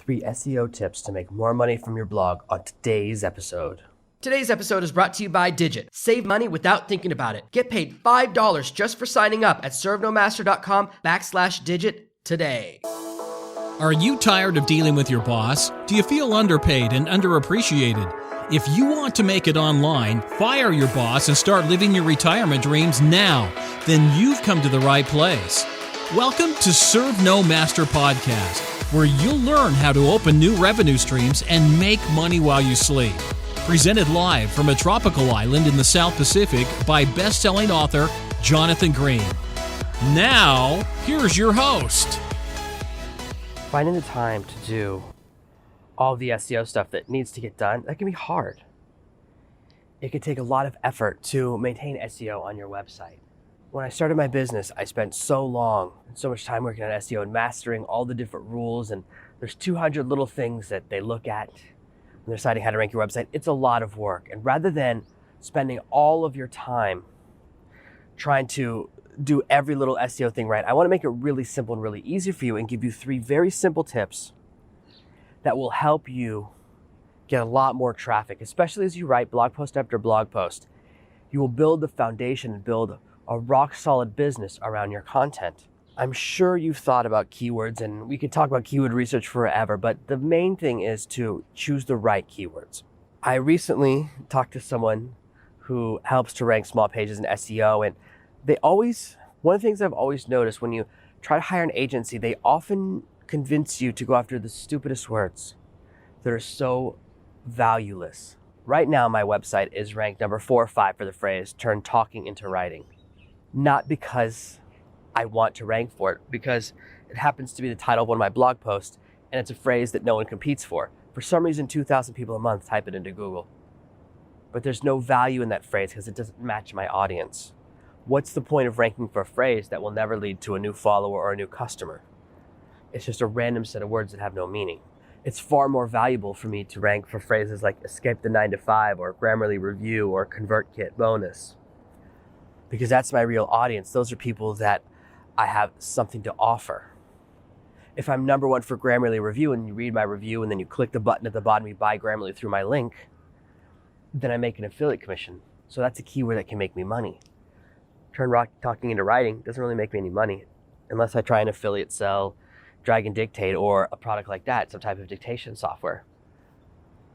3 SEO tips to make more money from your blog on today's episode. Today's episode is brought to you by Digit. Save money without thinking about it. Get paid $5 just for signing up at servenomaster.com/digit today. Are you tired of dealing with your boss? Do you feel underpaid and underappreciated? If you want to make it online, fire your boss and start living your retirement dreams now, then you've come to the right place. Welcome to ServenoMaster Podcast, where you'll learn how to open new revenue streams and make money while you sleep. Presented live from a tropical island in the South Pacific by best-selling author Jonathan Green. Now, here's your host. Finding the time to do all the SEO stuff that needs to get done, that can be hard. It can take a lot of effort to maintain SEO on your website. When I started my business, I spent so long and so much time working on SEO and mastering all the different rules, and there's 200 little things that they look at when they're deciding how to rank your website. It's a lot of work. And rather than spending all of your time trying to do every little SEO thing right, I want to make it really simple and really easy for you and give you 3 very simple tips that will help you get a lot more traffic, especially as you write blog post after blog post. You will build the foundation and build a rock solid business around your content. I'm sure you've thought about keywords, and we could talk about keyword research forever, but the main thing is to choose the right keywords. I recently talked to someone who helps to rank small pages in SEO, and one of the things I've always noticed when you try to hire an agency, they often convince you to go after the stupidest words that are so valueless. Right now, my website is ranked number 4 or 5 for the phrase, turn talking into writing. Not because I want to rank for it, because it happens to be the title of one of my blog posts, and it's a phrase that no one competes for. For some reason, 2,000 people a month type it into Google. But there's no value in that phrase because it doesn't match my audience. What's the point of ranking for a phrase that will never lead to a new follower or a new customer? It's just a random set of words that have no meaning. It's far more valuable for me to rank for phrases like escape the 9 to 5 or Grammarly review or ConvertKit bonus, because that's my real audience. Those are people that I have something to offer. If I'm number 1 for Grammarly review and you read my review and then you click the button at the bottom, you buy Grammarly through my link, then I make an affiliate commission. So that's a keyword that can make me money. Turn talking into writing doesn't really make me any money unless I try and affiliate sell Dragon Dictate or a product like that, some type of dictation software.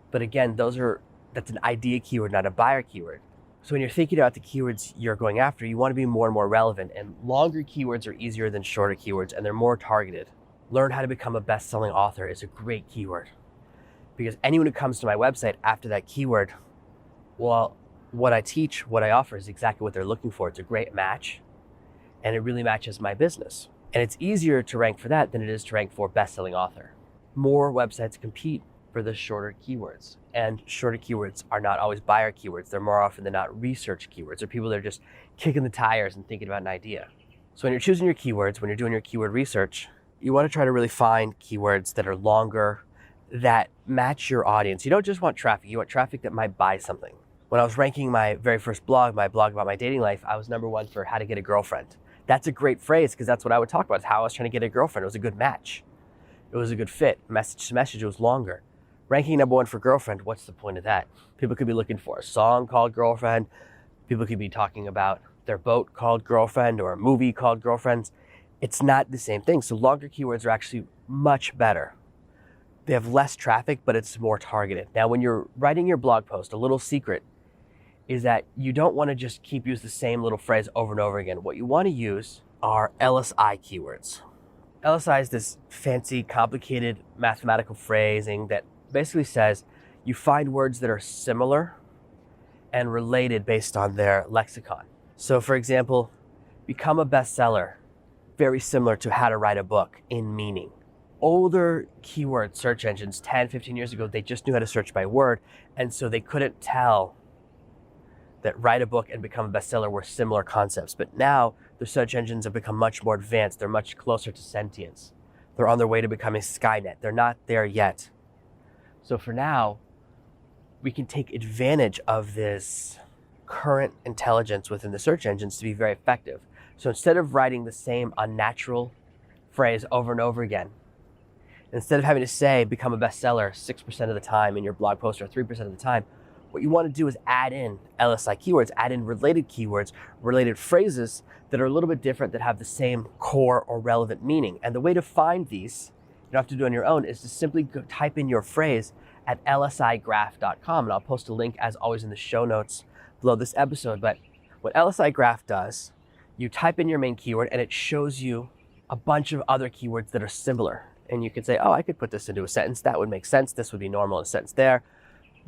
But again, that's an idea keyword, not a buyer keyword. So when you're thinking about the keywords you're going after, you want to be more and more relevant, and longer keywords are easier than shorter keywords, and they're more targeted. Learn how to become a best-selling author is a great keyword, because anyone who comes to my website after that keyword, well, what I teach, what I offer is exactly what they're looking for. It's a great match, and it really matches my business. And it's easier to rank for that than it is to rank for best-selling author. More websites compete for the shorter keywords, and shorter keywords are not always buyer keywords. They're more often than not research keywords, or people that are just kicking the tires and thinking about an idea. So when you're choosing your keywords, when you're doing your keyword research, you want to try to really find keywords that are longer, that match your audience. You don't just want traffic, you want traffic that might buy something. When I was ranking my very first blog, my blog about my dating life, I was number 1 for how to get a girlfriend. That's a great phrase because that's what I would talk about, is how I was trying to get a girlfriend. It was a good match. It was a good fit. Message to message, it was longer. Ranking number 1 for girlfriend, what's the point of that? People could be looking for a song called Girlfriend. People could be talking about their boat called Girlfriend or a movie called Girlfriends. It's not the same thing. So longer keywords are actually much better. They have less traffic, but it's more targeted. Now, when you're writing your blog post, a little secret is that you don't want to just keep using the same little phrase over and over again. What you want to use are LSI keywords. LSI is this fancy, complicated mathematical phrasing that basically says you find words that are similar and related based on their lexicon. So for example, become a bestseller, very similar to how to write a book in meaning. Older keyword search engines 10, 15 years ago, they just knew how to search by word, and so they couldn't tell that write a book and become a bestseller were similar concepts. But now the search engines have become much more advanced. They're much closer to sentience. They're on their way to becoming Skynet. They're not there yet. So for now, we can take advantage of this current intelligence within the search engines to be very effective. So instead of writing the same unnatural phrase over and over again, Instead of having to say become a bestseller 6% of the time in your blog post or 3% of the time, what you want to do is add in LSI keywords, add in related keywords, related phrases that are a little bit different that have the same core or relevant meaning. And the way to find these, you don't have to do it on your own, is to simply go type in your phrase at LSIgraph.com. And I'll post a link as always in the show notes below this episode. But what LSIgraph does, you type in your main keyword and it shows you a bunch of other keywords that are similar. And you could say, oh, I could put this into a sentence. That would make sense. This would be normal in a sentence there.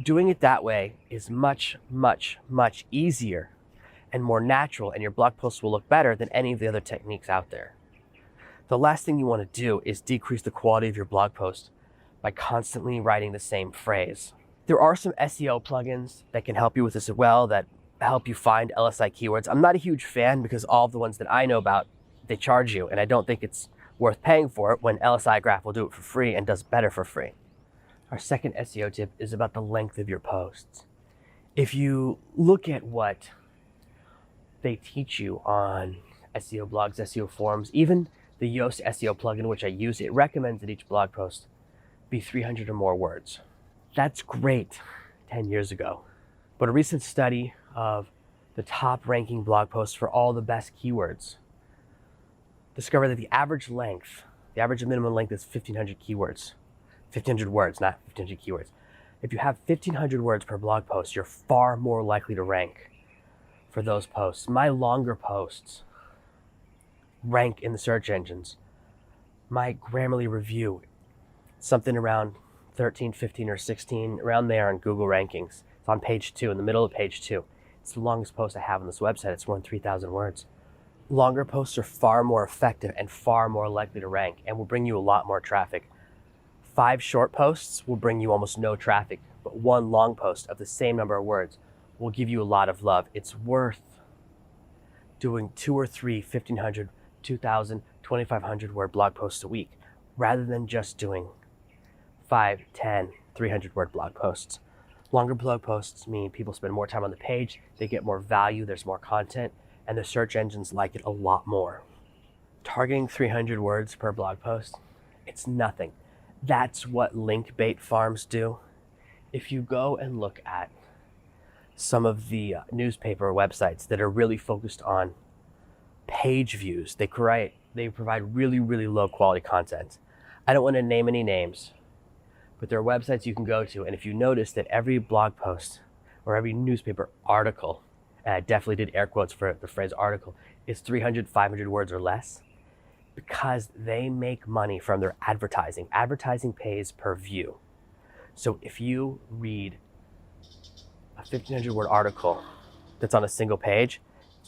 Doing it that way is much, much, much easier and more natural, and your blog posts will look better than any of the other techniques out there. The last thing you want to do is decrease the quality of your blog post by constantly writing the same phrase. There are some SEO plugins that can help you with this as well, that help you find LSI keywords. I'm not a huge fan because all of the ones that I know about, they charge you, and I don't think it's worth paying for it when LSIgraph will do it for free and does better for free. Our second SEO tip is about the length of your posts. If you look at what they teach you on SEO blogs, SEO forums, even the Yoast SEO plugin, which I use, it recommends that each blog post be 300 or more words. That's great 10 years ago. But a recent study of the top ranking blog posts for all the best keywords discovered that the average minimum length is 1,500 keywords. 1,500 words, not 1,500 keywords. If you have 1,500 words per blog post, you're far more likely to rank for those posts. My longer posts rank in the search engines. My Grammarly review, something around 13, 15, or 16, around there on Google rankings. It's on page 2, in the middle of page 2. It's the longest post I have on this website. It's more than 3,000 words. Longer posts are far more effective and far more likely to rank and will bring you a lot more traffic. 5 short posts will bring you almost no traffic, but 1 long post of the same number of words will give you a lot of love. It's worth doing 2 or 3 1,500, 2,000, 2,500 word blog posts a week rather than just doing 5, 10, 300 word blog posts. Longer blog posts mean people spend more time on the page, they get more value, there's more content, and the search engines like it a lot more. Targeting 300 words per blog post, it's nothing. That's what link bait farms do. If you go and look at some of the newspaper websites that are really focused on page views, they provide really, really low quality content. I don't want to name any names, but there are websites you can go to, and if you notice that every blog post or every newspaper article, and I definitely did air quotes for the phrase article, is 300, 500 words or less, because they make money from their advertising. Advertising pays per view. So if you read a 1,500 word article that's on a single page,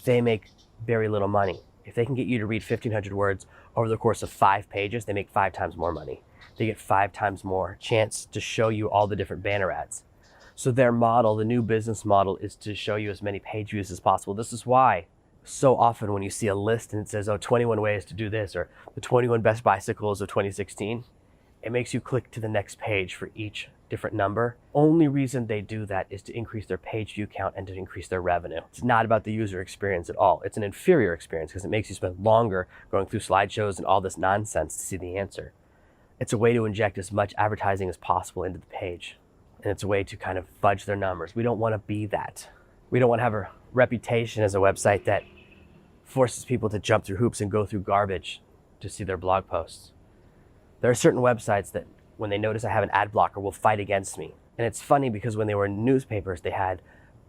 they make very little money. If they can get you to read 1,500 words over the course of 5 pages, they make 5 times more money. They get 5 times more chance to show you all the different banner ads. So their model, the new business model, is to show you as many page views as possible. This is why so often when you see a list and it says, 21 ways to do this, or the 21 best bicycles of 2016, it makes you click to the next page for each different number. Only reason they do that is to increase their page view count and to increase their revenue. It's not about the user experience at all. It's an inferior experience because it makes you spend longer going through slideshows and all this nonsense to see the answer. It's a way to inject as much advertising as possible into the page. And it's a way to kind of fudge their numbers. We don't want to be that. We don't want to have a reputation as a website that forces people to jump through hoops and go through garbage to see their blog posts. There are certain websites that when they notice I have an ad blocker will fight against me. And it's funny because when they were newspapers, they had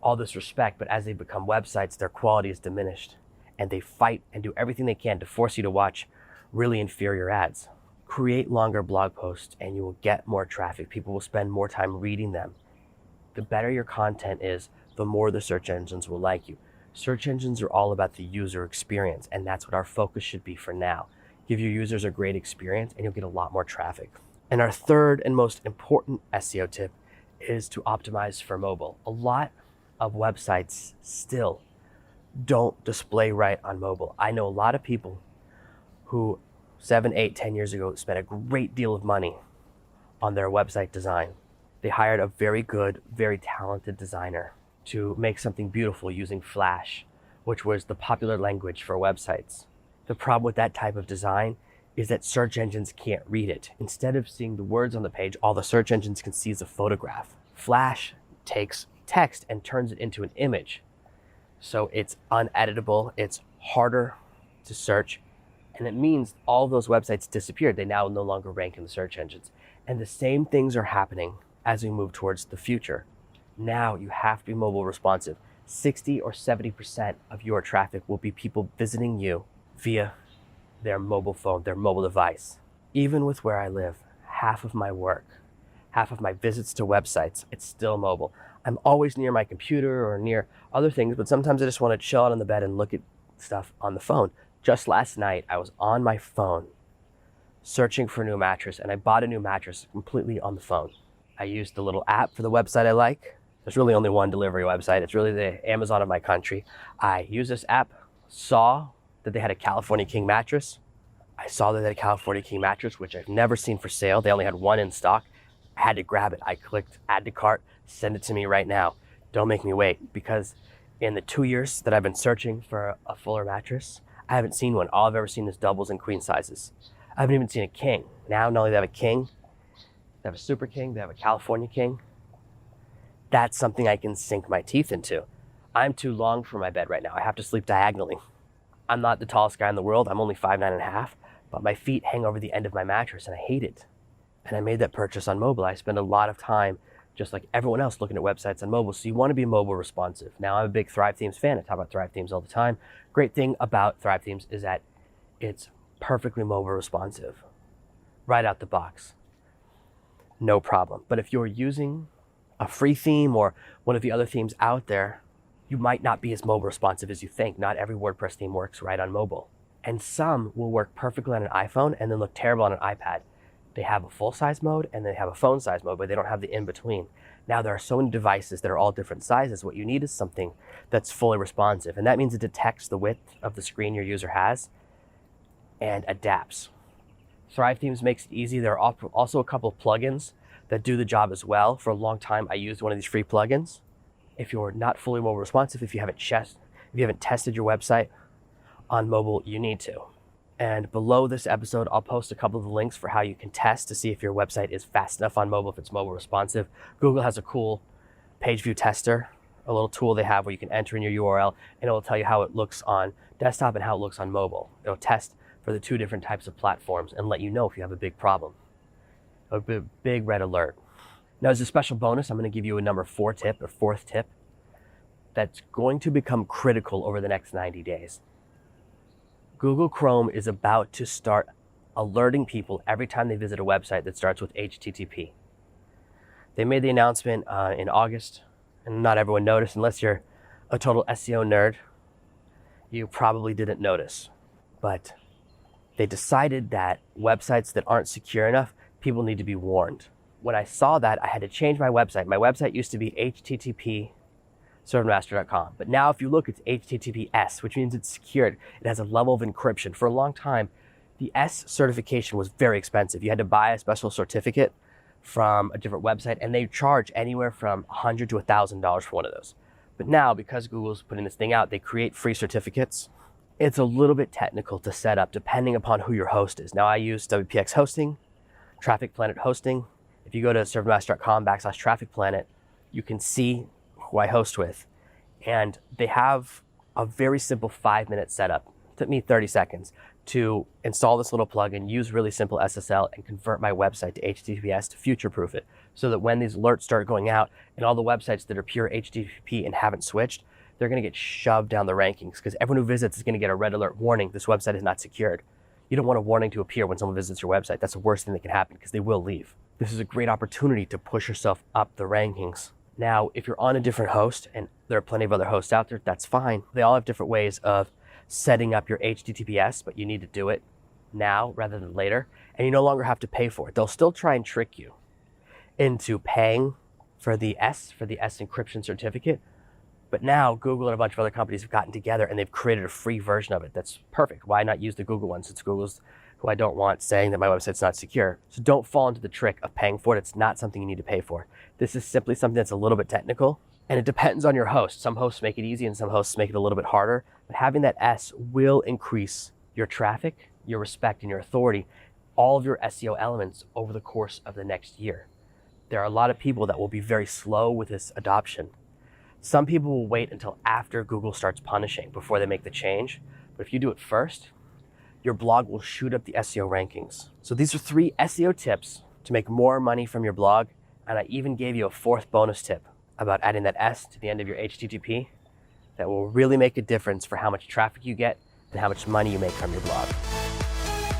all this respect, but as they become websites, their quality is diminished. And they fight and do everything they can to force you to watch really inferior ads. Create longer blog posts and you will get more traffic. People will spend more time reading them. The better your content is, the more the search engines will like you. Search engines are all about the user experience, and that's what our focus should be for now. Give your users a great experience and you'll get a lot more traffic. And our third and most important SEO tip is to optimize for mobile. A lot of websites still don't display right on mobile. I know a lot of people who 7, 8, 10 years ago spent a great deal of money on their website design. They hired a very good, very talented designer to make something beautiful using Flash, which was the popular language for websites. The problem with that type of design is that search engines can't read it. Instead of seeing the words on the page, all the search engines can see is a photograph. Flash takes text and turns it into an image. So it's uneditable, it's harder to search, and it means all those websites disappeared. They now no longer rank in the search engines. And the same things are happening as we move towards the future. Now you have to be mobile responsive. 60 or 70% of your traffic will be people visiting you via their mobile phone, their mobile device. Even with where I live, half of my work, half of my visits to websites, it's still mobile. I'm always near my computer or near other things, but sometimes I just want to chill out on the bed and look at stuff on the phone. Just last night, I was on my phone searching for a new mattress, and I bought a new mattress completely on the phone. I used the little app for the website I like. There's really only one delivery website. It's really the Amazon of my country. I used this app, saw that they had a California King mattress. I saw that they had a California King mattress, which I've never seen for sale. They only had one in stock. I had to grab it. I clicked add to cart, send it to me right now. Don't make me wait, because in the 2 years that I've been searching for a fuller mattress, I haven't seen one. All I've ever seen is doubles and queen sizes. I haven't even seen a king. Now, not only do they have a king, they have a super king, they have a California King. That's something I can sink my teeth into. I'm too long for my bed right now. I have to sleep diagonally. I'm not the tallest guy in the world. I'm only 5'9.5", but my feet hang over the end of my mattress and I hate it. And I made that purchase on mobile. I spend a lot of time, just like everyone else, looking at websites on mobile. So you want to be mobile responsive. Now, I'm a big Thrive Themes fan. I talk about Thrive Themes all the time. Great thing about Thrive Themes is that it's perfectly mobile responsive. Right out the box. No problem. But if you're using a free theme or one of the other themes out there, you might not be as mobile responsive as you think. Not every WordPress theme works right on mobile. And some will work perfectly on an iPhone and then look terrible on an iPad. They have a full-size mode and they have a phone-size mode, but they don't have the in-between. Now, there are so many devices that are all different sizes. What you need is something that's fully responsive, and that means it detects the width of the screen your user has and adapts. Thrive Themes makes it easy. There are also a couple of plugins that do the job as well. For a long time, I used one of these free plugins. If you're not fully mobile responsive, if you haven't tested your website on mobile, you need to. And below this episode, I'll post a couple of links for how you can test to see if your website is fast enough on mobile, if it's mobile responsive. Google has a cool page view tester, a little tool they have where you can enter in your URL and it will tell you how it looks on desktop and how it looks on mobile. It'll test for the two different types of platforms and let you know if you have a big problem. A big red alert. Now, as a special bonus, I'm going to give you a number 4 tip or 4th tip that's going to become critical over the next 90 days. Google Chrome is about to start alerting people every time they visit a website that starts with HTTP. They made the announcement in August, and not everyone noticed. Unless you're a total SEO nerd, you probably didn't notice. But they decided that websites that aren't secure enough, people need to be warned. When I saw that, I had to change my website. My website used to be http servenomaster.com. But now if you look, it's HTTPS, which means it's secured. It has a level of encryption. For a long time, the S certification was very expensive. You had to buy a special certificate from a different website, and they charge anywhere from $100 to $1,000 for one of those. But now, because Google's putting this thing out, they create free certificates. It's a little bit technical to set up depending upon who your host is. Now, I use WPX hosting, Traffic Planet hosting. If you go to servenomaster.com/Traffic Planet, you can see who I host with. And they have a very simple 5-minute setup. It took me 30 seconds to install this little plugin, use really simple SSL, and convert my website to HTTPS to future-proof it, so that when these alerts start going out and all the websites that are pure HTTP and haven't switched, they're going to get shoved down the rankings, because everyone who visits is going to get a red alert warning, this website is not secured. You don't want a warning to appear when someone visits your website. That's the worst thing that can happen, because they will leave. This is a great opportunity to push yourself up the rankings. Now, if you're on a different host, and there are plenty of other hosts out there, that's fine. They all have different ways of setting up your HTTPS, but you need to do it now rather than later, and you no longer have to pay for it. They'll still try and trick you into paying for the S encryption certificate, but now Google and a bunch of other companies have gotten together and they've created a free version of it that's perfect. Why not use the Google one, since Google's who I don't want saying that my website's not secure? So don't fall into the trick of paying for it. It's not something you need to pay for. This is simply something that's a little bit technical, and it depends on your host. Some hosts make it easy and some hosts make it a little bit harder, but having that S will increase your traffic, your respect, and your authority, all of your SEO elements over the course of the next year. There are a lot of people that will be very slow with this adoption. Some people will wait until after Google starts punishing before they make the change. But if you do it first, your blog will shoot up the SEO rankings. So these are 3 SEO tips to make more money from your blog. And I even gave you a 4th bonus tip about adding that S to the end of your HTTP that will really make a difference for how much traffic you get and how much money you make from your blog.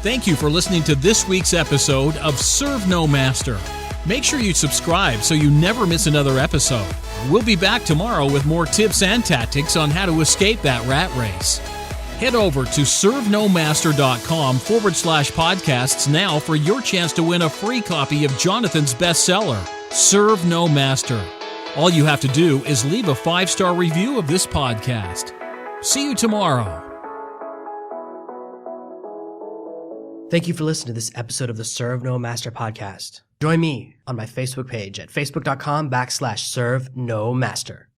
Thank you for listening to this week's episode of ServenoMaster. Make sure you subscribe so you never miss another episode. We'll be back tomorrow with more tips and tactics on how to escape that rat race. Head over to servenomaster.com/podcasts now for your chance to win a free copy of Jonathan's bestseller, Serve No Master. All you have to do is leave a 5-star review of this podcast. See you tomorrow. Thank you for listening to this episode of the Serve No Master podcast. Join me on my Facebook page at facebook.com/ServeNoMaster.